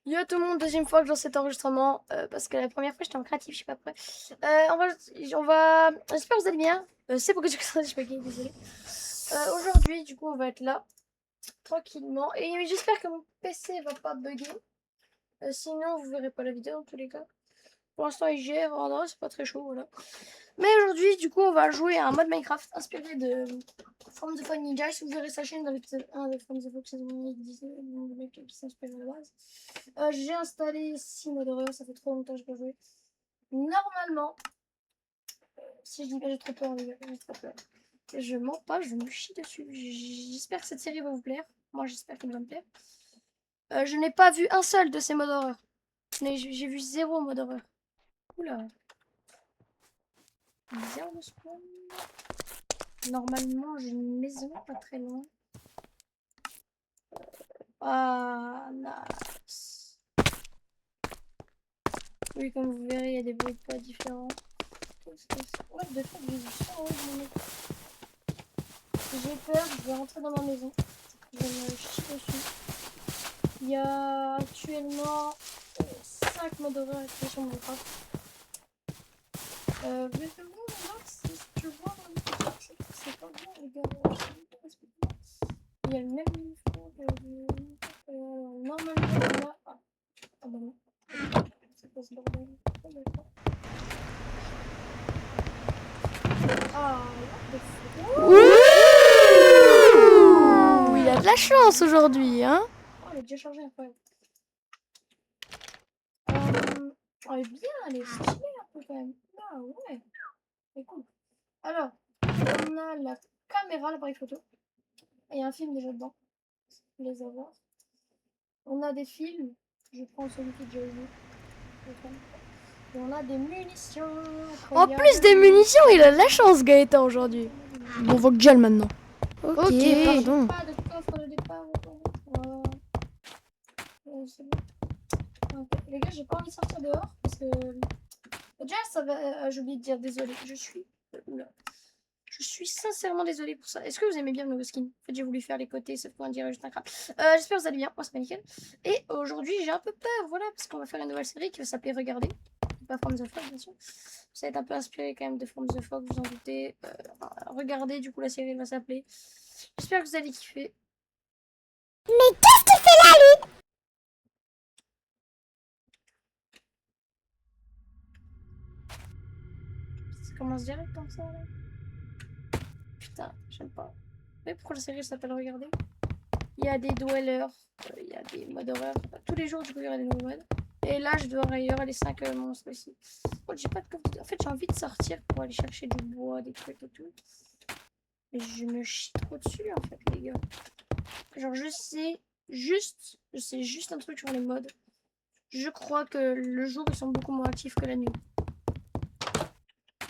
Yo tout le monde, deuxième fois que je lance cet enregistrement, parce que la première fois j'étais en créatif, je sais pas pourquoi. J'espère que vous allez bien. C'est pourquoi je suis pas gay, désolé. Aujourd'hui, du coup, on va être là, tranquillement. Et j'espère que mon PC va pas bugger. Sinon, vous verrez pas la vidéo dans tous les cas. Pour l'instant, il gère, non, c'est pas très chaud, voilà. Mais aujourd'hui, du coup, on va jouer à un mode Minecraft inspiré de From the Fun Ninja. Si vous verrez sa chaîne dans l'épisode 1 de From the Fun, saison 1, il disait le mec qui s'inspire à la base. J'ai installé 6 modes horreur, ça fait trop longtemps que je peux jouer. Normalement, si je dis pas j'ai trop peur, les gars, j'ai trop peur. Je mens pas, je me chie dessus. J'espère que cette série va vous plaire. Moi, j'espère qu'elle va me plaire. Je n'ai pas vu un seul de ces modes horreur. J'ai vu 0 mode horreur. Oula. 0 de spawn. Normalement, j'ai une maison pas très loin. Ah, nice. Oui, comme vous verrez, il y a des bruits de pas différents. What the fuck, j'ai du sang, ouais, mon mec. J'ai peur, je vais rentrer dans ma maison. Je vais me chier dessus. Il y a actuellement 5 modes horreur activés sur mon écran. Mettez-moi là si tu vois c'est pas bien les gars. Il y a le même niveau que normalement on a. Ah bah non. C'est quoi ce bordel? Oh, d'accord. Ah, what the fuck? Ouh, il a de la chance aujourd'hui, hein. Oh, elle est déjà chargée incroyable. Elle est bien, elle est stylée un peu quand même. Ah ouais, c'est cool. Alors, on a la caméra, l'appareil photo. Et il y a un film déjà dedans. Je les avoir. On a des films. Je prends celui qui est déjà vu. Et on a des munitions. En plus des munitions, il a de la chance, Gaëtan, aujourd'hui. Bon, on voit que gel maintenant. Ok, pardon. Pas de coffre de départ. C'est bon. Okay. Les gars, j'ai pas envie de sortir dehors parce que. Déjà, ça va. J'ai oublié de dire désolé. Oula. Je suis sincèrement désolée pour ça. Est-ce que vous aimez bien le nouveau skin? En fait, j'ai voulu faire les côtés, sauf qu'on dirait juste un crap. J'espère que vous allez bien. Moi, c'est pas nickel. Et aujourd'hui, j'ai un peu peur, voilà, parce qu'on va faire une nouvelle série qui va s'appeler Regardez. Pas From the Fog, bien sûr. Ça va être un peu inspiré quand même de From the Fog, vous en doutez. Regardez, du coup, la série va s'appeler. J'espère que vous allez kiffer. Mais qu'est-ce qu'il fait là, lui? Ça commence direct comme ça, là. Putain, j'aime pas. Mais pourquoi la série s'appelle Regardez? Il y a des dwellers, il y a des modes horreur. Tous les jours, du coup, il y aura des nouveaux modes. Et là, je dois ailleurs les 5 monstres ici. Oh, j'ai pas de coffre. En fait, j'ai envie de sortir pour aller chercher du bois, des trucs et tout. Mais je me chie trop dessus, en fait, les gars. Genre, je sais juste un truc sur les modes. Je crois que le jour, ils sont beaucoup moins actifs que la nuit.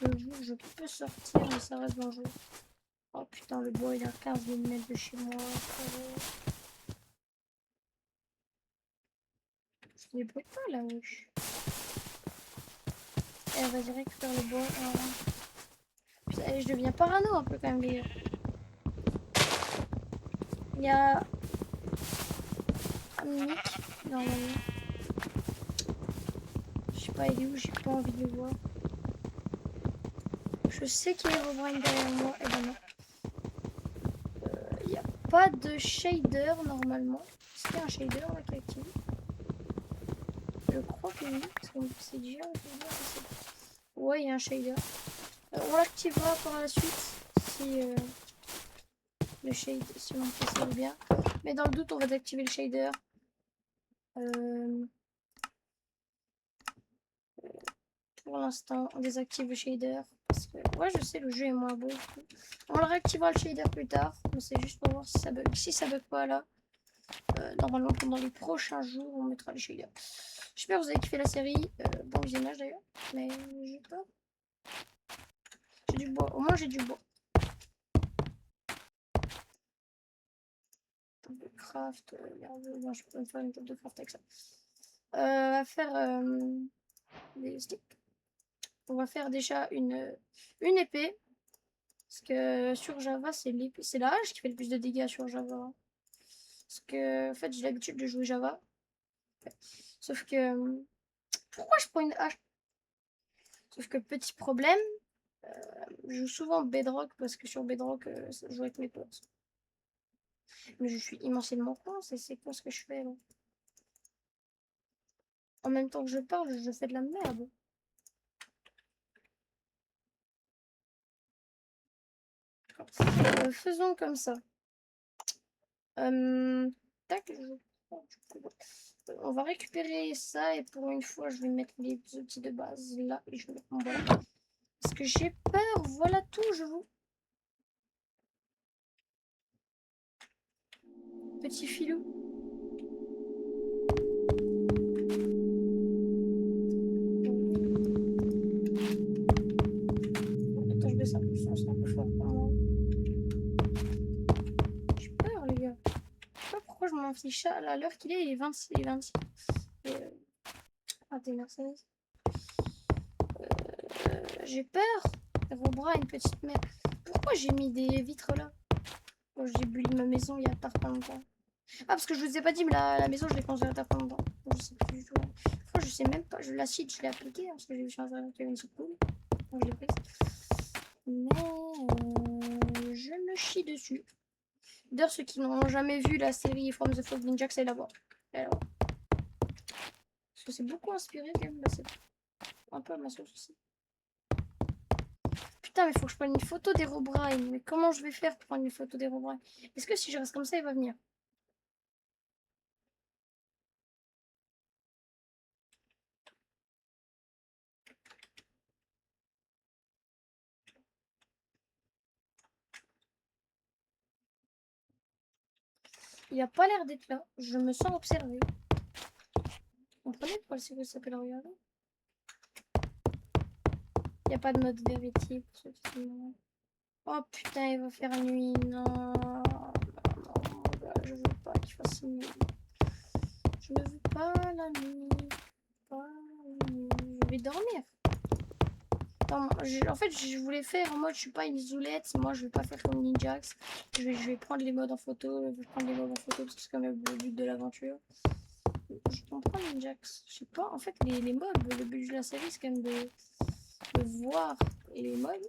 Le jour, je peux sortir, mais ça reste dangereux. Oh putain, le bois, il est à 15 mm de chez moi. Je ne débrouille pas, là, wesh. Eh, vas-y, récupère le bois. Putain, je deviens parano un peu quand même, les gars. Il y a un Nick, normalement. Je sais pas, il est où, j'ai pas envie de le voir. Je sais qu'il est Robrine derrière moi. Eh ben non. Il n'y a pas de shader normalement. Est-ce qu'il y a un shader là qui est activé? Je crois que oui, parce qu'on c'est déjà. Ouais, il y a un shader. On l'activera par la suite si le shade, si mon PC est bien. Mais dans le doute, on va désactiver le shader. Pour l'instant, on désactive le shader. Parce que, ouais, je sais, le jeu est moins beau. On le réactivera le shader plus tard. Mais c'est juste pour voir si ça bug. Si ça bug pas là, normalement, pendant les prochains jours, on mettra le shader. J'espère que vous avez kiffé la série. Bon visionnage d'ailleurs. Mais j'ai pas. J'ai du bois. Au moins, j'ai du bois. Table de craft. Merde, non, je peux pas me faire une table de craft avec ça. On va faire des sticks. On va faire déjà une épée. Parce que sur Java, c'est la hache qui fait le plus de dégâts sur Java. Parce que, en fait, j'ai l'habitude de jouer Java. Sauf que... Pourquoi je prends une hache? Sauf que petit problème, je joue souvent Bedrock parce que sur Bedrock, je joue avec mes potes. Mais je suis immensément con, c'est con ce que je fais là. En même temps que je parle, je fais de la merde. Faisons comme ça. Tac, on va récupérer ça et pour une fois, je vais mettre les outils de base là et je vais mettre mon voilà. Parce que j'ai peur, voilà tout, je vous. Petit filou. Attends, je baisse un peu le son, c'est un peu fort pour moi. J'ai peur, les gars. Je sais pas pourquoi je m'en fiche à l'heure qu'il est, il est 26. Il est 26. Et, 21h16. J'ai peur. Robra, une petite merde. Pourquoi j'ai mis des vitres là? Quand j'ai bulli ma maison il y a pas longtemps. Ah, parce que je vous ai pas dit, mais la maison, je l'ai construite il y a pas longtemps. Je sais plus du tout. Franchement, je sais même pas. L'acide, je l'ai appliqué hein, parce que j'ai vu sur Internet qu'il y avait une soupe cool. Donc, je l'ai prise. Mais je me chie dessus. D'ailleurs, ceux qui n'ont jamais vu la série From the Fog Ninja, c'est là-bas. Parce que c'est beaucoup inspiré quand même. Bah, c'est un peu à ma sauce aussi. Putain, mais faut que je prenne une photo d'Herobrine. Mais comment je vais faire pour prendre une photo d'Herobrine? Est-ce que si je reste comme ça, il va venir? Il a pas l'air d'être là. Je me sens observée. Vous comprenez pourquoi le série s'appelle regarder? Il n'y a pas de mode vérité pour ceux qui sont... Oh putain, il va faire nuit. Non, non, je veux pas qu'il fasse nuit. Je ne veux pas la nuit. Pas la nuit. Je vais dormir. Non, en fait, je voulais faire en mode je suis pas une zoulette. Moi, je vais pas faire comme Ninjax. Je vais prendre les modes en photo. Je vais prendre les modes en photo parce que c'est quand même le but de l'aventure. Je comprends Ninjax. Je sais pas. En fait, les mobs, le but de la série, c'est quand même de voir les mobs.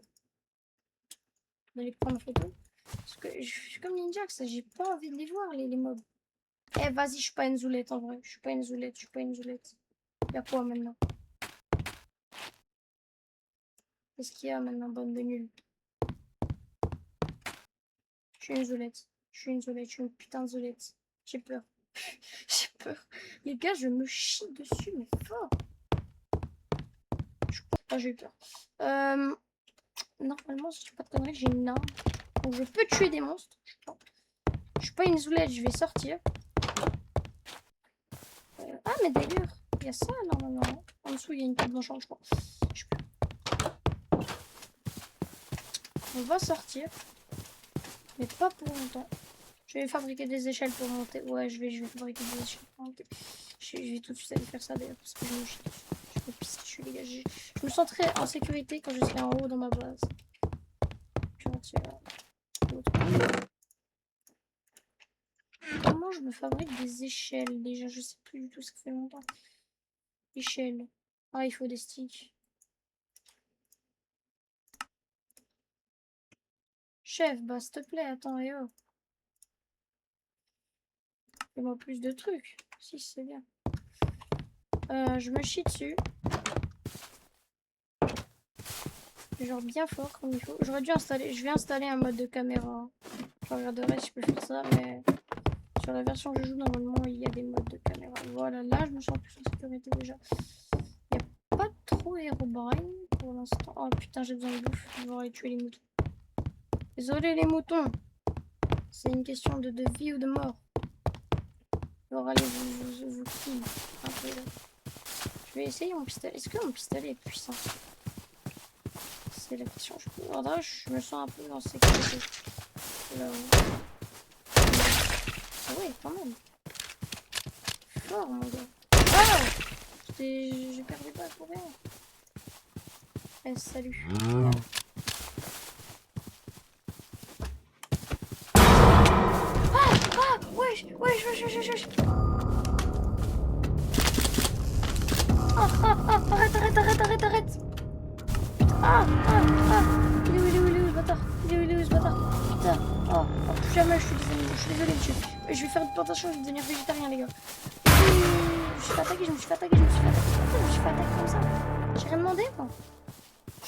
De les prendre en photo. Parce que je suis comme Ninjax. J'ai pas envie de les voir, les mobs. Eh, vas-y, je suis pas une zoulette en vrai. Je suis pas une zoulette. Je suis pas une zoulette. Y'a quoi maintenant? Qu'est-ce qu'il y a maintenant, bande de nuls? Je suis une zoulette. Je suis une zoulette. Je suis une putain de zoulette. J'ai peur. J'ai peur. Les gars, je me chie dessus, mais fort. Ah, j'ai eu peur. Normalement, si je dis pas de conneries, j'ai une arme. Donc, je peux tuer des monstres. Je suis pas une zoulette, je vais sortir. Ah, mais d'ailleurs, il y a ça normalement. En dessous, il y a une table blanchante, je crois. On va sortir. Mais pas pour longtemps. Je vais fabriquer des échelles pour monter. Ouais, je vais fabriquer des échelles pour monter. Je vais tout de suite aller faire ça d'ailleurs parce que je me chie dessus. Je me pisse dessus, les gars. Je me sens très en sécurité quand je serai en haut dans ma base. Comment je me fabrique des échelles déjà? Je sais plus du tout, ça fait longtemps. Échelles. Ah, il faut des sticks. Chef, bah s'il te plaît, attends, et oh. Fais-moi plus de trucs. Si, c'est bien. Je me chie dessus. Genre bien fort comme il faut. J'aurais dû installer. Je vais installer un mode de caméra. Je regarderai si je peux faire ça, mais sur la version que je joue, normalement, il y a des modes de caméra. Voilà, là, je me sens plus en sécurité déjà. Il n'y a pas trop Herobrine pour l'instant. Oh putain, j'ai besoin de bouffe. Je vais aller tuer les moutons. Désolé les moutons. C'est une question de vie ou de mort. Je vais aller vous kill un peu là. Je vais essayer mon pistolet. Est-ce que mon pistolet est puissant? C'est la question. Je me sens un peu en sécurité. Là. Ah ouais, quand même. Fort, mon gars. Ah! J'ai perdu pas pour rien. Eh, salut. Ah! Ah! Wesh! Wesh! Wesh! Wesh! Wesh! Arrête, arrête, arrête, arrête, arrête. Ah, ah, ah. Il est où, il est où, il est où, ce bâtard? Il est où, ce bâtard? Putain. Oh, oh, plus jamais, je suis désolé, monsieur. Je vais faire une plantation, je vais devenir végétarien, les gars. Je me suis fait attaquer, je me suis fait attaquer. Pourquoi je me suis fait attaquer comme ça? J'ai rien demandé, moi.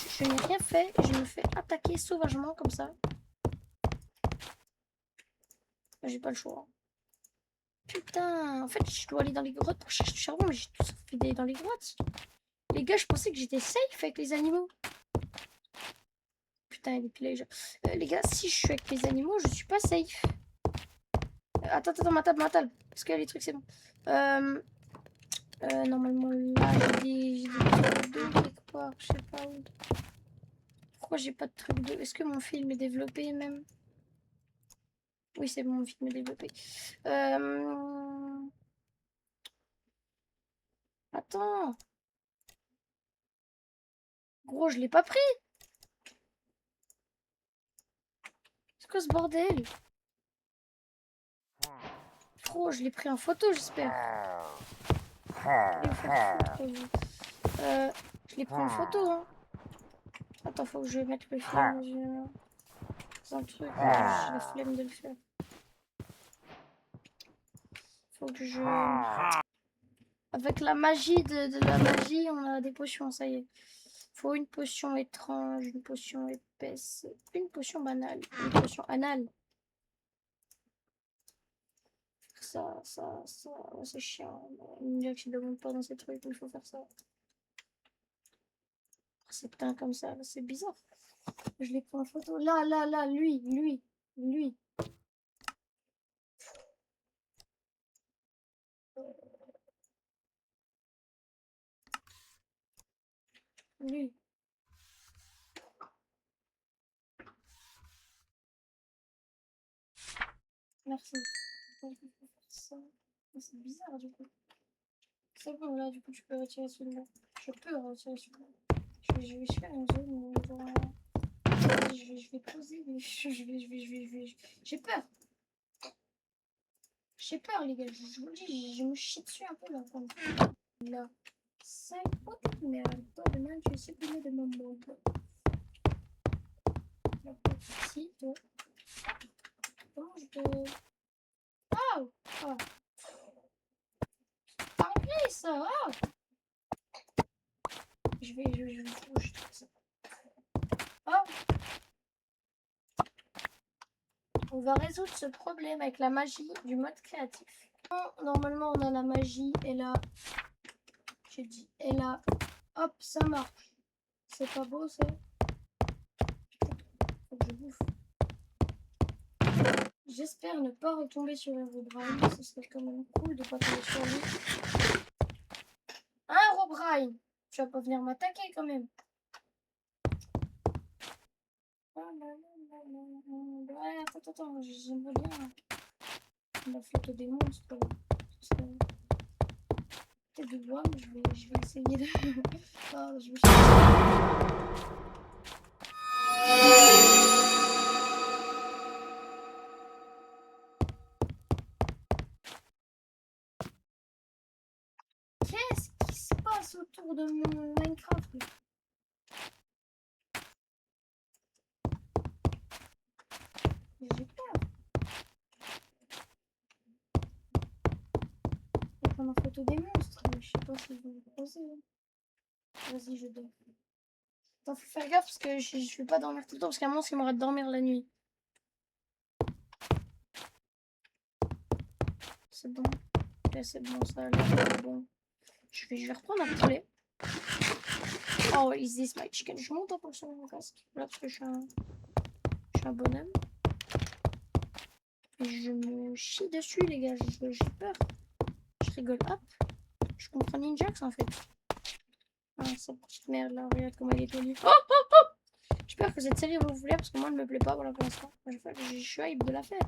Je n'ai rien fait et je me fais attaquer sauvagement comme ça. J'ai pas le choix. Putain, en fait, je dois aller dans les grottes pour chercher du charbon, mais j'ai tout fait dans les grottes. Les gars, je pensais que j'étais safe avec les animaux. Putain, les pillages. Les gars, si je suis avec les animaux, je suis pas safe. Attends, ma table. Parce que les trucs, c'est bon. Normalement, là, j'ai des trucs d'eau quelque part. Je sais pas où. Pourquoi j'ai pas de trucs d'eau? Est-ce que mon film est développé même? Oui, c'est bon, mon film est développé. Attends. Gros, je l'ai pas pris. C'est quoi ce bordel? Gros, je l'ai pris en photo, j'espère. Je l'ai pris en photo, hein. Attends, faut que je mette le film. C'est un truc, j'ai la flemme de le faire. Faut que je... Avec la magie de la magie, on a des potions, ça y est. Faut une potion étrange, une potion épaisse, une potion banale, une potion anale. Ça, c'est chiant. On dirait que je ne demande pas dans ces trucs, mais il faut faire ça. C'est peint comme ça, c'est bizarre. Je l'ai pris en photo. Là, lui. Lui. Merci. Ça. C'est bizarre du coup. C'est bon là, du coup tu peux retirer celui-là. Je peux retirer celui-là. Je vais faire une zone où je vais poser, mais j'ai peur. J'ai peur les gars, je vous le dis, je me chie dessus un peu là. Là. 5 autres merde. Toi demain tu es supprimé de mon monde. La petite, toi. Comment je te... Oh, oh. Anglais ça, oh. Je vais ça. Oh. On va résoudre ce problème avec la magie du mode créatif. Normalement, on a la magie et là, j'ai dit, et là, hop, ça marche. C'est pas beau, ça. Faut que je bouffe. J'espère ne pas retomber sur Herobrine. Ce serait quand même cool de pas tomber sur lui. Hein, Herobrine? Tu vas pas venir m'attaquer quand même. Ouais, attends, j'aimerais bien la flotte des monstres. Peut-être de bois, mais je vais essayer de... Oh, je me suis... Qu'est-ce qui se passe autour de mon Minecraft? J'ai peur. Je vais prendre en photo des monstres, mais je sais pas s'ils vont me croiser. Vas-y, je dors. Attends, faut faire gaffe parce que je vais pas dormir tout le temps parce qu'un monstre il m'arrête de dormir la nuit. C'est bon. Okay, c'est bon, ça a l'air bon. Je vais reprendre un poulet. Oh, is this my chicken? Je monte un peu sur mon casque. Là, parce que je suis un bonhomme. Et je me chie dessus, les gars. J'ai peur. Je rigole. Hop. Je comprends Ninjax en fait. Ah, cette petite merde là. Regarde comment elle est tenue. Oh, oh, oh! J'espère que cette série va vous plaire parce que moi, elle me plaît pas pour l'instant. Je suis hype de la faire.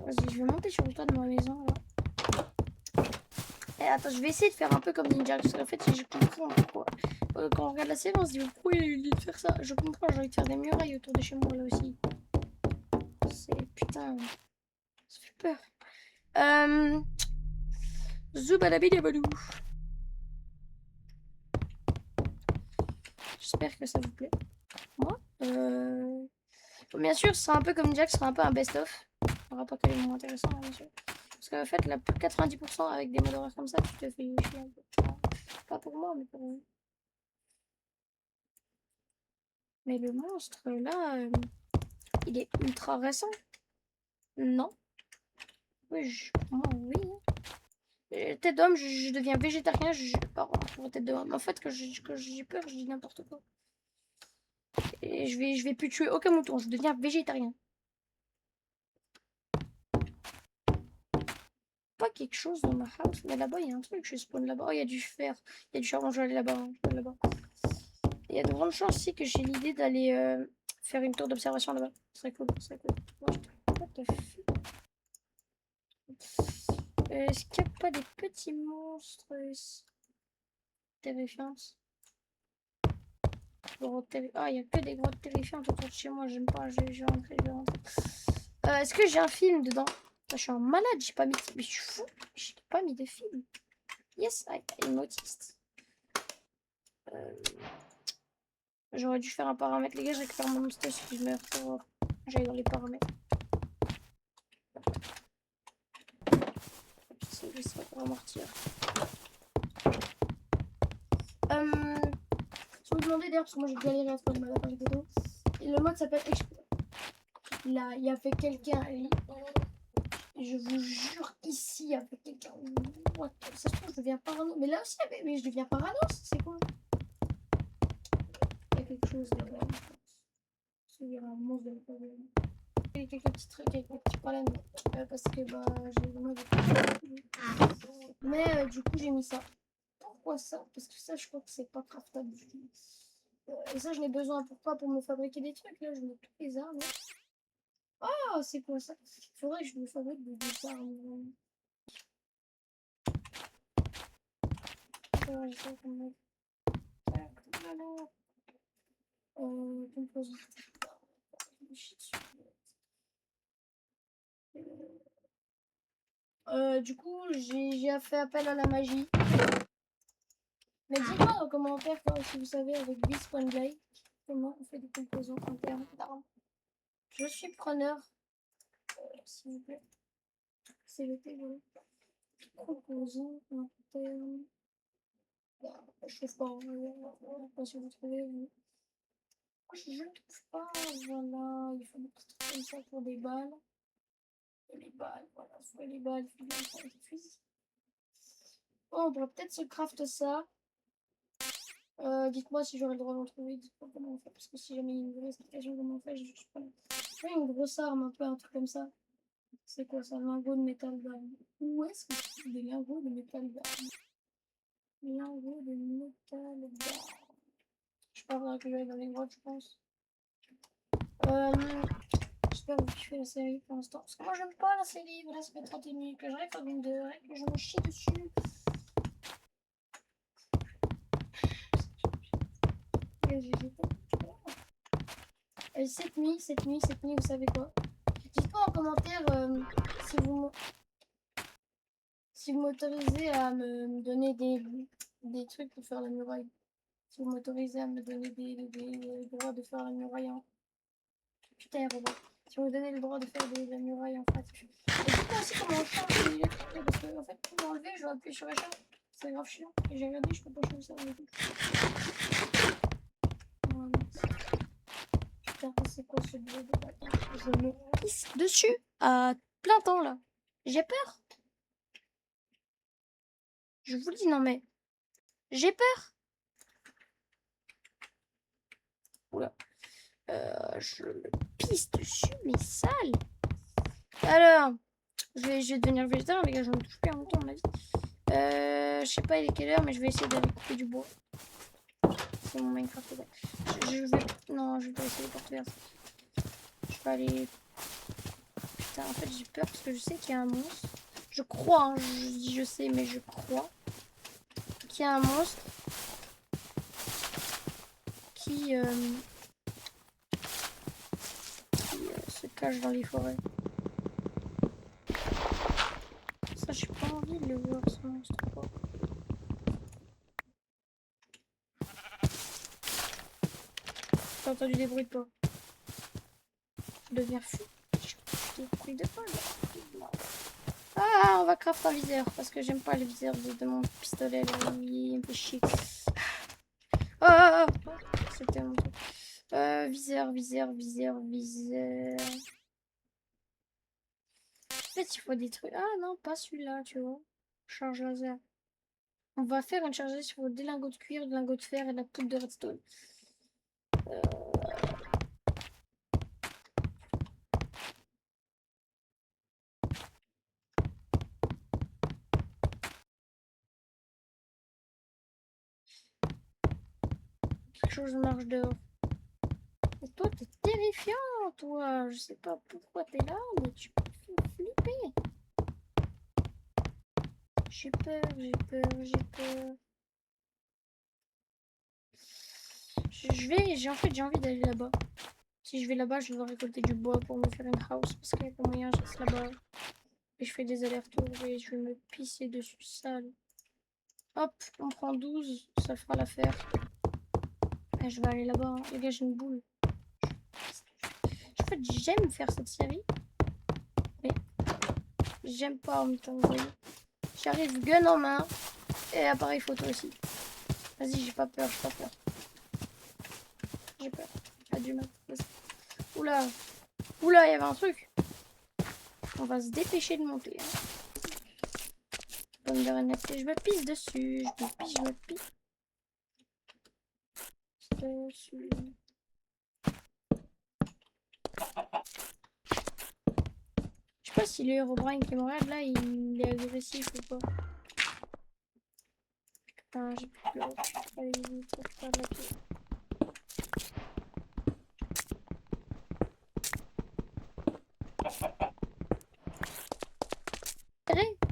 Vas-y, je vais monter sur le toit de ma maison là. Et attends, je vais essayer de faire un peu comme Ninja parce qu'en fait, j'ai compris pourquoi. quand on regarde la série, on se dit pourquoi il a eu l'idée de faire ça. Je comprends, j'ai envie de faire des murailles autour de chez moi là aussi. C'est putain, ça fait peur. Zoubadabidabadou. J'espère que ça vous plaît. Moi, bien sûr, ce sera un peu comme Jack, ce sera un peu un best-of. Il n'y aura pas que les moments intéressants, hein, bien sûr. Parce qu'en fait, 90% avec des modes horaires comme ça, tu te fais chier un peu. Pas pour moi, mais pour vous. Mais le monstre, là, il est ultra récent. Non. Oui, pour moi, oui. Tête d'homme, je deviens végétarien. Pardon, pour tête d'homme. En fait, quand j'ai peur, je dis n'importe quoi. Et je vais plus tuer aucun mouton. Je deviens végétarien. Pas quelque chose dans ma house, mais là-bas, il y a un truc. Je spawn là-bas. Oh, il y a du fer. Il y a du charbon. Je vais aller là-bas. Hein. Je vais là-bas. Il y a de grandes chances aussi que j'ai l'idée d'aller faire une tour d'observation là-bas. Ce serait cool. Ce serait cool. What the fuck? Est-ce qu'il n'y a pas des petits monstres terrifiants? Ah, il n'y a que des grottes terrifiantes autour de chez moi. J'aime pas. Je vais rentrer. Je vais rentrer. Est-ce que j'ai un film dedans? Je suis un malade. J'ai pas mis. Mais je suis fou. J'ai pas mis de film. Yes, I noticed. J'aurais dû faire un paramètre. Les gars, je récupère mon monster si je meurs. J'aille dans les paramètres. Je sais pas amortir. Si vous me demandez d'ailleurs, parce que moi j'ai galéré à trouver le mode avec vidéo. Et le mode s'appelle Explore. Il y avait quelqu'un. Je vous jure, ici, il y avait quelqu'un. Ça se trouve, je deviens parano. Mais là aussi, mais je deviens parano. C'est quoi? Il y a quelque chose là-bas. Il y a un monstre de la. Il y a quelques petits trucs avec des petits problèmes. Parce que j'ai le mode. Mais du coup, j'ai mis ça. Pourquoi ça? Parce que ça, je crois que c'est pas craftable du tout. Et ça, je n'ai besoin. Pourquoi? Pour me fabriquer des trucs. Là, je mets toutes les armes. Ah, c'est quoi ça? Il faudrait que je me fabrique des armes. Du coup, j'ai fait appel à la magie. Mais dites-moi dans les commentaires si vous savez avec Bisponblade comment on fait des composants internes d'armes. Je suis preneur. S'il vous plaît. CVT, voilà. Composants internes. Je trouve pas. Pas si vous trouvez. Je ne trouve pas. Voilà. Il faut des petits trucs comme ça pour des balles. Et les balles, voilà. Il faut les balles. Il faut des fusils. Oh, on pourrait peut-être se craft ça. Dites-moi si j'aurai le droit d'en trouver. Dites-moi comment on fait. Parce que si jamais il y a une vraie explication comment on fait, je sais pas. Je fais une grosse arme, un peu un truc comme ça. C'est quoi ça? Lingot de métal d'arme. Où est-ce que je trouve des lingots de métal d'arme? Lingots de métal d'arme. Je parlerai que j'aille dans les grottes, je pense. J'espère que vous kiffez la série pour l'instant. Parce que moi, j'aime pas la série. Voilà, ça fait 30 minutes que j'arrive à une de que je me chie dessus. Cette nuit, vous savez quoi? Dites-moi en commentaire si vous m'autorisez à me donner des trucs pour faire la muraille. Si vous m'autorisez à me donner des droits de faire la muraille en... Putain, Robert. Si vous me donnez le droit de faire la muraille en fait. Et dites-moi aussi comment on change les trucs. Parce que en fait, pour l'enlever, je dois appuyer sur échelle. C'est grave chiant. Et j'ai regardé, je peux pas changer ça avec tout. Putain, c'est quoi ce bruit de bâtard? Je me pisse dessus à plein temps là. J'ai peur. Je vous le dis, non mais. J'ai peur. Oula. Je me pisse dessus, mais sale. Alors, je vais devenir végétarien, les gars, je ne touche plus en même temps, à mon avis. Je sais pas il est quelle heure, mais je vais essayer d'aller couper du bois. C'est mon Minecraft. Non, je vais pas essayer de porter ça. Je vais aller. Putain, en fait, j'ai peur parce que je sais qu'il y a un monstre. Je crois, hein, je dis je sais, mais je crois qu'il y a un monstre. se cache dans les forêts. Ça, j'ai pas envie de le voir, ce monstre. Quoi. T'as entendu des bruits de pas? Je deviens fou. Des bruits de pas, là. Ah, on va craft un viseur parce que j'aime pas le viseur de mon pistolet là. Il me fait chier. Ah, c'était mon truc. Viseur. Peut-être il faut des trucs. Ah non, pas celui-là, tu vois. Charge laser. On va faire une charge laser sur des lingots de cuir, des lingots de fer et de la poudre de redstone. Quelque chose marche dehors. Et toi, t'es terrifiant, toi. Je sais pas pourquoi t'es là, mais tu me fais flipper. J'ai peur. En fait, j'ai envie d'aller là-bas. Si je vais là-bas, je dois récolter du bois pour me faire une house. Parce qu'il y a pas moyen, je reste là-bas. Et je fais des allers-retours et je vais me pisser dessus sale. Hop, on prend 12, ça fera l'affaire. Et je vais aller là-bas. Hein. Les gars, j'ai une boule. En fait, j'aime faire cette série. Mais j'aime pas en même temps, vous voyez. J'arrive gun en main. Et appareil photo aussi. Vas-y, j'ai pas peur. J'ai peur. Pas du mal. Oula, il y avait un truc. On va se dépêcher de monter. Hein. Pomme de NFT, je me pisse dessus. Je me pisse. Dessus. Je sais pas si le Herobrine qui me regarde là, il est agressif ou pas. Putain, j'ai plus de l'eau. Allez, vite, faut faire de la pied.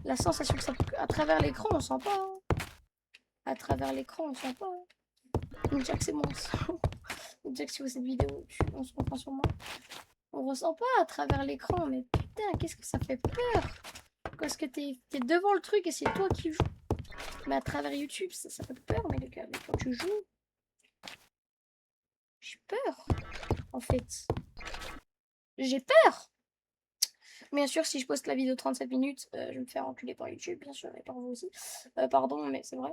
La sensation que ça... À travers l'écran, on sent pas. Hein. À travers l'écran, on sent pas. Hein. On dirait que c'est mon son. On dirait que si vous cette vidéo, on se comprend sur moi. On ressent pas à travers l'écran, mais putain, qu'est-ce que ça fait peur. Parce que t'es devant le truc et c'est toi qui joues. Mais à travers YouTube, ça fait peur, mais les gars, mais quand tu joues, j'ai peur, en fait. J'ai peur. Bien sûr, si je poste la vidéo 37 minutes, je vais me faire enculer par YouTube, bien sûr, et par vous aussi. Pardon, mais c'est vrai.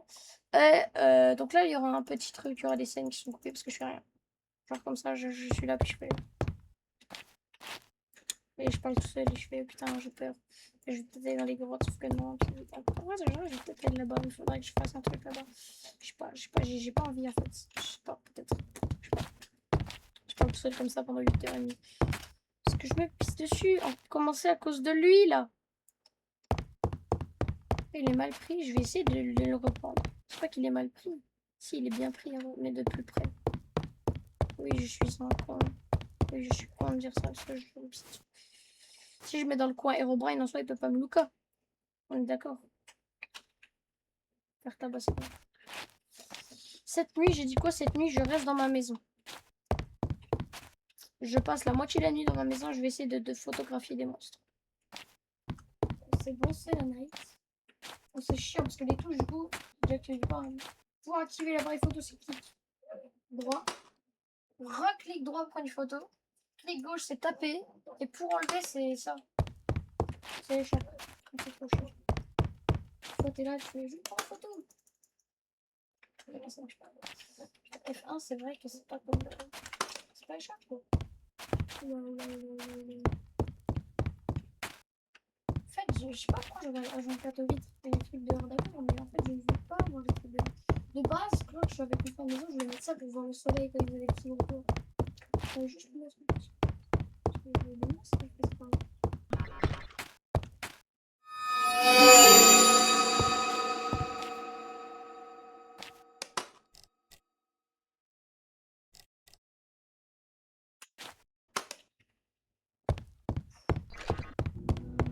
Donc là, il y aura un petit truc, il y aura des scènes qui sont coupées parce que je fais rien. Genre comme ça, je suis là, puis je fais... Et je parle tout seul et je fais, putain, j'ai peur. Et je vais peut-être aller dans les grottes, sauf que non. Puis... Ouais, je vais peut-être aller là-bas, il faudrait que je fasse un truc là-bas. Je sais pas, j'ai pas envie en fait. Je sais pas, peut-être. Je sais pas. Je parle tout seul comme ça pendant 8h30. Parce que je me pisse dessus. Commencer à cause de lui, là. Il est mal pris, je vais essayer de le reprendre. Je sais pas qu'il est mal pris. Si, il est bien pris, hein, mais de plus près. Oui, je suis un con. Oui, je suis con de dire ça, parce que je... Si je mets dans le coin Herobrine, en soi, il peut pas me looker. On est d'accord. Faire tabasser. Cette nuit, j'ai dit quoi? Cette nuit, je reste dans ma maison. Je passe la moitié de la nuit dans ma maison, je vais essayer de photographier des monstres. C'est bon, c'est la night. Oh, c'est chiant parce que les touches, du coup, j'active pas. Hein. Pour activer l'appareil photo, c'est clic droit. Reclic droit pour une photo. Clic gauche, c'est taper. Et pour enlever, c'est ça. C'est échappe. Toi, t'es là, tu fais juste pour la photo. Là, ça marche pas. F1, c'est vrai que c'est pas comme. C'est pas échappe, quoi. En fait, je sais pas pourquoi j'aurais un plateau vite et les trucs dehors d'accord, mais en fait, je ne veux pas voir les trucs dehors. De base, quand je suis avec une femme maison, je vais mettre ça pour voir le soleil quand il y a des petits repos. Juste pour mettre ça. Je vais demain, ça fait ça.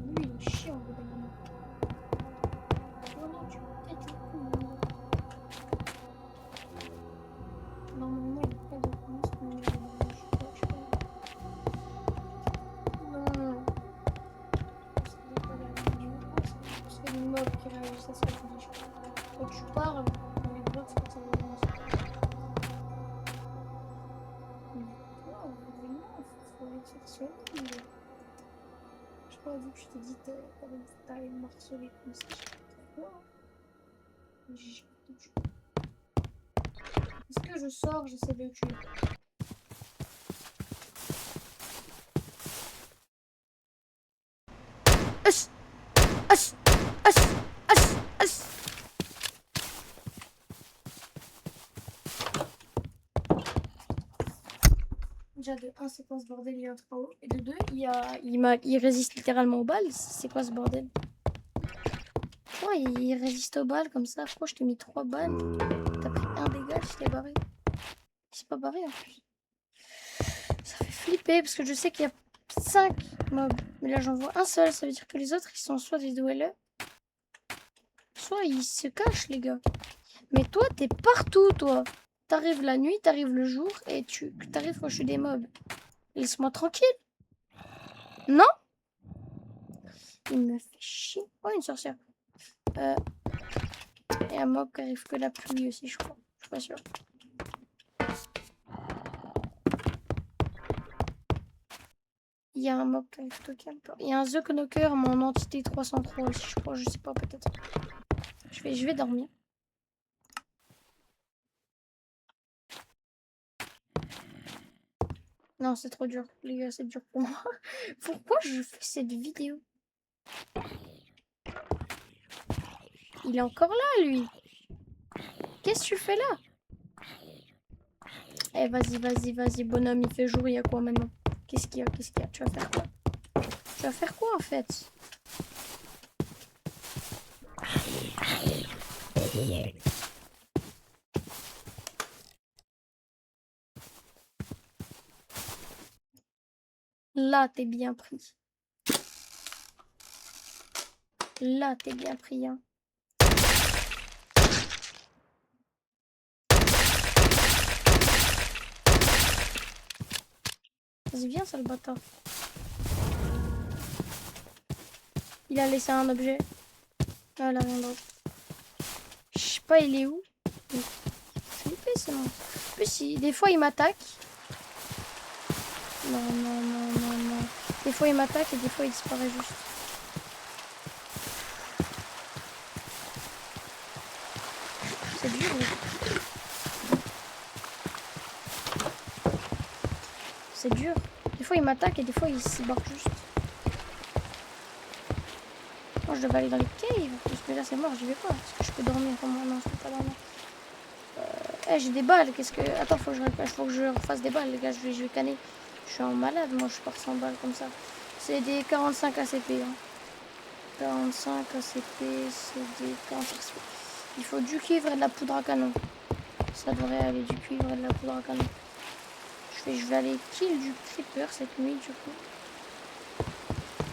Lui, il est chiant, le gars. Oh non, tu pètes les couilles. Normalement, il n'y a pas de ça serait plus léger. Quand tu parles, les blocs, ça va vraiment. Non, faut aller faire soigner. Je sais pas, vu que je t'ai dit que t'allais me harceler comme ça, je sais pas pourquoi. Est-ce que je sors, j'essaie de le tuer? Aïe, aïe, aïe, aïe, aïe. Déjà de 1, c'est quoi ce bordel, il y a un trop haut. Et de 2, il résiste littéralement aux balles. C'est quoi ce bordel? Pourquoi il résiste aux balles comme ça? Pourquoi je t'ai mis 3 balles? T'as pris un dégât, je t'ai barré. C'est pas barré en plus. Ça fait flipper parce que je sais qu'il y a 5 mobs. Mais là j'en vois un seul, ça veut dire que les autres ils sont soit des dwellers, soit ils se cachent les gars. Mais toi t'es partout toi. T'arrives la nuit, t'arrives le jour et t'arrives quand je suis des mobs. Laisse-moi tranquille. Non? Il me fait chier. Oh une sorcière. Et un mob qui arrive que la pluie aussi je crois. Je suis pas sûre. Il y a un mob qui arrive tout calme. Il y a un The Knocker, mon entité 303 aussi je crois. Je sais pas peut-être. Je vais dormir. Non, c'est trop dur. Les gars, c'est dur pour moi. Pourquoi je fais cette vidéo? Il est encore là, lui. Qu'est-ce que tu fais là? Eh, vas-y, bonhomme, il fait jour, il y a quoi maintenant? Qu'est-ce qu'il y a? Tu vas faire quoi? Tu vas faire quoi, en fait? Là, t'es bien pris. Là, t'es bien pris, hein. Vas-y, viens, sale bâtard. Il a laissé un objet. Ah, là, rien d'autre. Je sais pas, il est où? Flippé, ce monstre. En plus, des fois, il m'attaque. Non. Des fois, il m'attaque et des fois, il disparaît juste. C'est dur, oui. C'est dur. Des fois, il m'attaque et des fois, il s'y barre juste. Moi, je devais aller dans les caves. Parce que là, c'est mort, j'y vais pas. Est-ce que je peux dormir comme moi? Non, je peux pas dormir. J'ai des balles. Qu'est-ce que... Attends, faut que je refasse des balles, les gars. Je vais canner. Je suis en malade. Moi, je pars sans balles comme ça. C'est des 45 ACP. Hein. 45 ACP, c'est des 45 ACP. Il faut du cuivre et de la poudre à canon. Ça devrait aller, du cuivre et de la poudre à canon. Je vais aller kill du creeper cette nuit, du coup.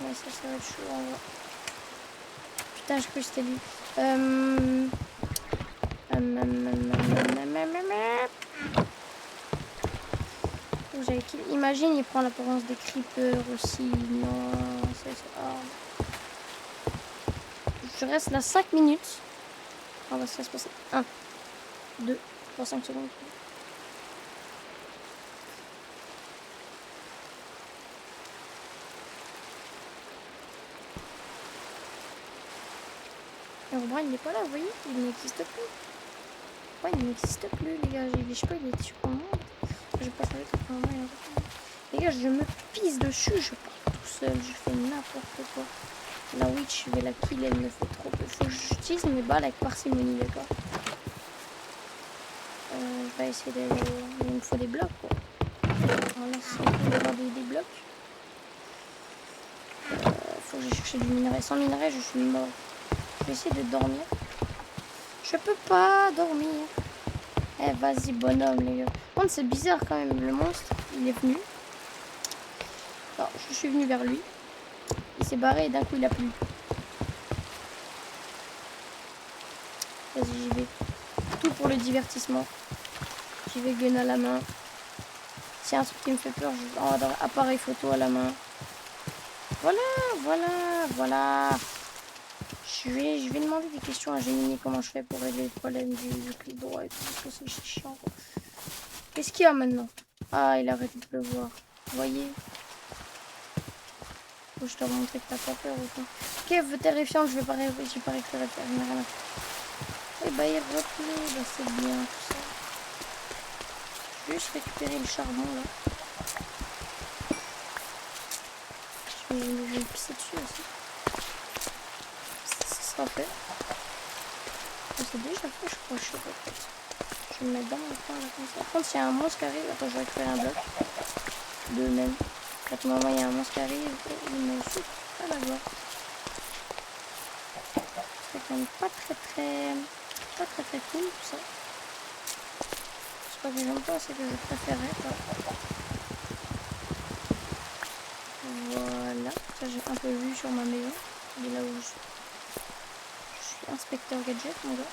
Ouais, ça va être chaud, on va. Putain, je crois que c'était lui. J'avais kill. Imagine, il prend l'apparence des creepers aussi. Non, oh. Je reste là 5 minutes. On va se passer. 1, 2, 3, 5 secondes. Herobrine, il n'est pas là, vous voyez? Il n'existe plus. Ouais, il n'existe plus, les gars. Je sais pas, il est sur un monde. J'ai pas fait que pour moi, les gars, je me pisse dessus. Je pars tout seul. Je fais n'importe quoi. La witch, je vais la kill. Elle me fait trop peur. Faut que j'utilise mes balles avec parcimonie, d'accord? Je vais essayer d'aller. Il me faut des blocs, quoi. Voilà, c'est cool d'avoir des blocs. Faut que j'aille chercher du minerai. Sans minerai, je suis mort. Je vais essayer de dormir. Je peux pas dormir. Eh, vas-y, bonhomme, les gars. Bon, c'est bizarre quand même. Le monstre, il est venu. Alors, je suis venu vers lui. Il s'est barré et d'un coup, il a plu. Vas-y, j'y vais. Tout pour le divertissement. J'y vais gun à la main. C'est un truc qui me fait peur. Appareil photo à la main. Voilà. Je vais demander des questions à Gemini comment je fais pour régler le problème du clic droit et tout, parce que c'est chiant. Qu'est-ce qu'il y a maintenant? Ah, il a arrêté de pleuvoir. Vous voyez? Faut que je te remontre que t'as pas peur ou quoi. Ok, terrifiant, j'ai pas récupéré la terre, rien à faire. Et bah il replaît, bah c'est bien tout ça. Je vais juste récupérer le charbon là. Je vais pisser dessus aussi. Ça sera fait. C'est déjà fait, je crois, je sais pas peut-être. Je vais me mettre dans mon coin là comme ça. Par contre, s'il y a un monstre qui arrive, attends, je vais récupérer un bloc. Deux même. À tout moment, il y a un monstre qui arrive, il me saute à la gloire. C'est quand même pas très cool tout ça. C'est pas que j'aime pas, c'est que je préférais quoi. Voilà, ça j'ai un peu vu sur ma maison. Et là où je suis inspecteur gadget mon gars.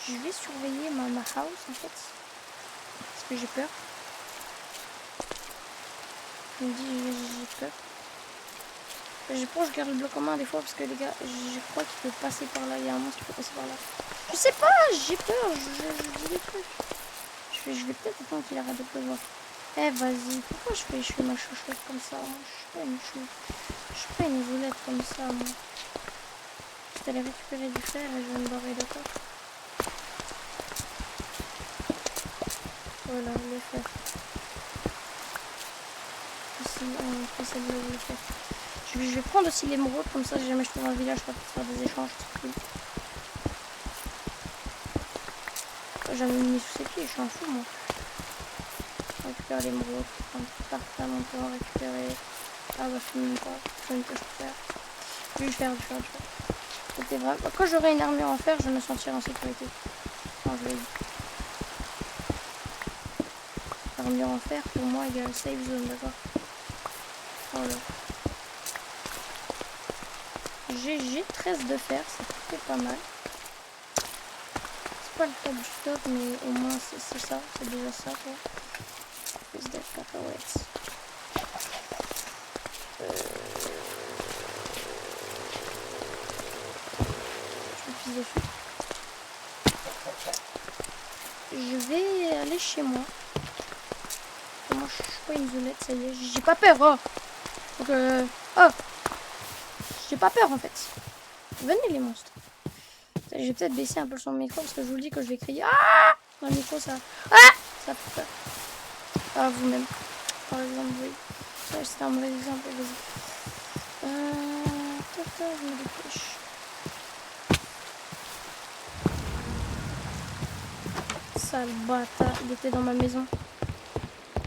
Je vais surveiller ma house en fait. Parce que j'ai peur. Je me dis j'ai peur. Je pense que je garde le bloc en main des fois parce que les gars, je crois qu'il peut passer par là. Il y a un monstre qui peut passer par là. Je sais pas, j'ai peur, je dis des trucs. Je vais peut-être attendre qu'il arrête de pleuvoir. Eh vas-y, pourquoi je fais ma chouchoute comme ça? Moi, je suis pas une boulette comme ça moi. Je vais aller récupérer du fer et je vais me barrer, d'accord? Voilà, le fer. Ici, on peut s'allumer le fer. Je vais prendre aussi l'émeraude, comme ça si jamais je trouve un village, je peux faire des échanges, c'est cool. J'en ai mis sous ses pieds, je suis un fou moi. On récupère l'émeraude, par là on peut en récupérer. Ah bah je ne pas, je ne peux pas faire. Je vais faire du fer. C'était vrai. Quand j'aurai une armure en fer, je me sentirai en sécurité. Non, je l'ai dit. Armure en fer, pour moi, égale safe zone, d'accord? Voilà. J'ai 13 de fer, ça fait pas mal. C'est pas le top du top, mais au moins c'est ça, c'est déjà ça quoi. Plus de cacahuètes. Je me pisse dessus. Je vais aller chez moi. Moi je suis pas une zoulette, ça y est, j'ai pas peur, oh! Donc oh! J'ai pas peur en fait. Venez les monstres. Je vais peut-être baisser un peu le son de micro parce que je vous le dis que je vais crier. Ah! Dans le micro ça. Ah! Ça fait peur. Ah vous-même. Par exemple, oui. Ça c'était un mauvais exemple, vas-y. Je me dépêche. Sale bâtard, il était dans ma maison.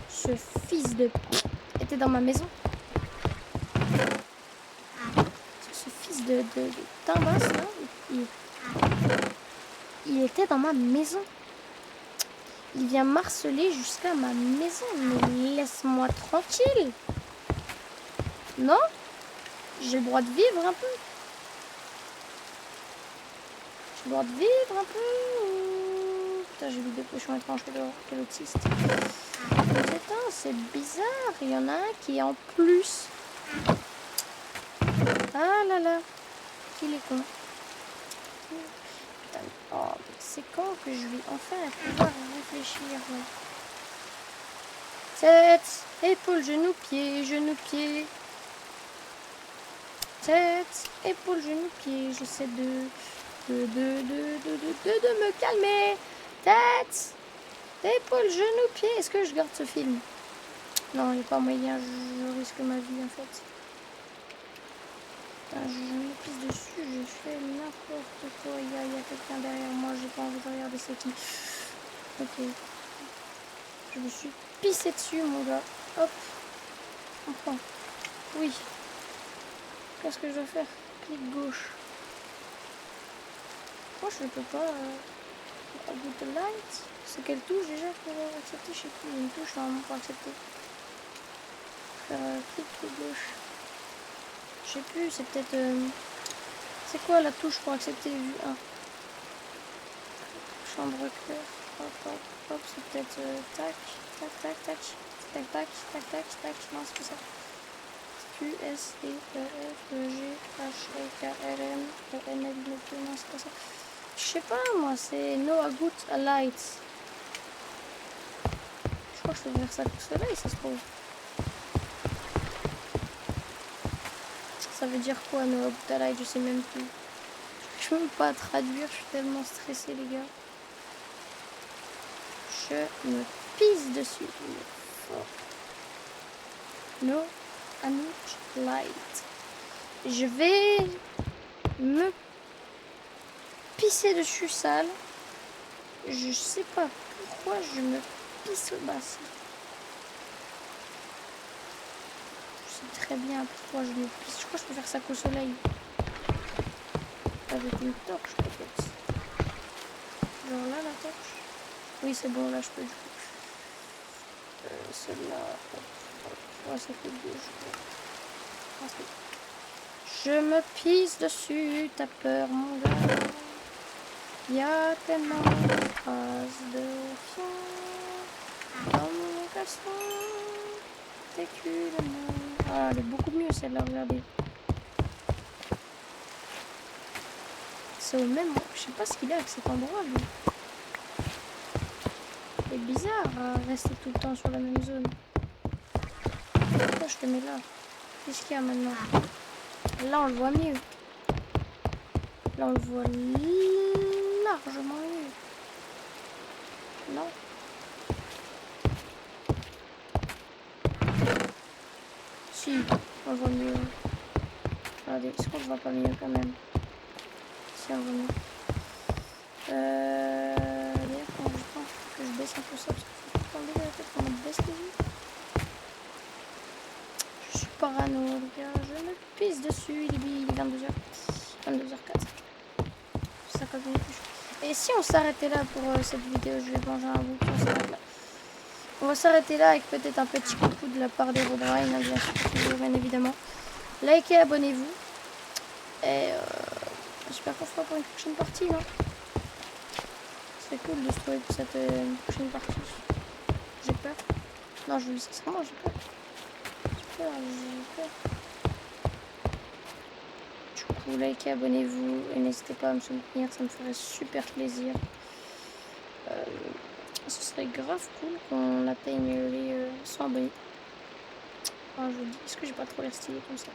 Ce fils de était dans ma maison. Ce fils de timbasse là, il était dans ma maison. Il vient marceler jusqu'à ma maison. Mais laisse-moi tranquille. Non? J'ai le droit de vivre un peu. J'ai le droit de vivre un peu. Putain, j'ai vu des cochons étranges. Quel autiste. Putain, c'est bizarre. Il y en a un qui est en plus. Ah là là. Qu'il est con. Putain, oh, c'est quand que je vais enfin pouvoir réfléchir. Tête, épaule, genou, pied, genou, pied. Tête, épaule, genou, pied. J'essaie de me calmer. Tête, épaule, genou, pied. Est-ce que je garde ce film? Non, il n'y a pas moyen. Je risque ma vie en fait. Putain, je me pisse dessus. Je fais n'importe quoi. Il y a quelqu'un derrière moi. J'ai pas envie de regarder c'est qui. Ok. Je me suis pissé dessus, mon gars. Hop. Enfin. Oui. Qu'est-ce que je dois faire? Clic gauche. Moi, je ne peux pas. Good light. C'est quelle touche déjà pour accepter? Je sais plus. Il y a une touche normalement pour accepter. Faire clic gauche. Je sais plus. C'est peut-être. C'est quoi la touche pour accepter vue 1? Chambre claire. Hop, hop, hop. C'est peut-être tac, tac, tac, tac, tac, tac, tac, tac, tac. Non, c'est pas ça. Q, S, T, E, F, G, H, I, K, L, M, N, L, M, P, non, c'est pas ça. Je sais pas, moi, c'est No a Good a Light. Je crois que c'est vers ça que soleil, ça se trouve. Ça veut dire quoi, No a Good a Light? Je sais même plus. Je peux même pas traduire, je suis tellement stressée, les gars. Je me pisse dessus. No a Good Light. Je vais me pisser dessus sale. Je sais pas pourquoi je me pisse au bassin. Je sais très bien pourquoi je me pisse. Je crois que je peux faire ça qu'au soleil. Avec une torche peut-être. Genre là la torche. Oui c'est bon, là je peux du coup. Celle-là. Ouais, ça fait deux jours. Je me pisse dessus, t'as peur mon gars. Y'a tellement de phrases de fion dans mon caleçon. T'es cul de moi. Ah, elle est beaucoup mieux celle-là, regardez. C'est au même. Je sais pas ce qu'il a avec cet endroit lui. C'est bizarre à rester tout le temps sur la même zone. Pourquoi je te mets là? Qu'est-ce qu'il y a maintenant? Là on le voit mieux. Là on le voit largement mieux. Non? Si, on le voit mieux. Regardez, est-ce qu'on le voit pas mieux quand même? Si on le voit mieux. D'ailleurs, quand je pense que je baisse un peu ça parce que je suis tombée la tête quand on baisse les yeux. Je suis parano, les gars. Je me pisse dessus. Il est 22h. 22h04. Ça continue. Et si on s'arrêtait là pour cette vidéo, je vais manger un bout. On s'arrête là. On va s'arrêter là avec peut-être un petit coucou de la part des Robrine, bien sûr, toujours, bien évidemment. Likez, abonnez-vous. Et j'espère qu'on fera pour une prochaine partie, non? C'est cool de se trouver pour cette prochaine partie. J'ai peur. Non, je vous le dis sincèrement, j'ai peur. J'ai peur. Du coup, likez, abonnez-vous et n'hésitez pas à me soutenir, ça me ferait super plaisir. Ce serait grave cool qu'on atteigne les 100 abonnés. Enfin, je vous dis, est-ce que j'ai pas trop l'air stylé comme ça?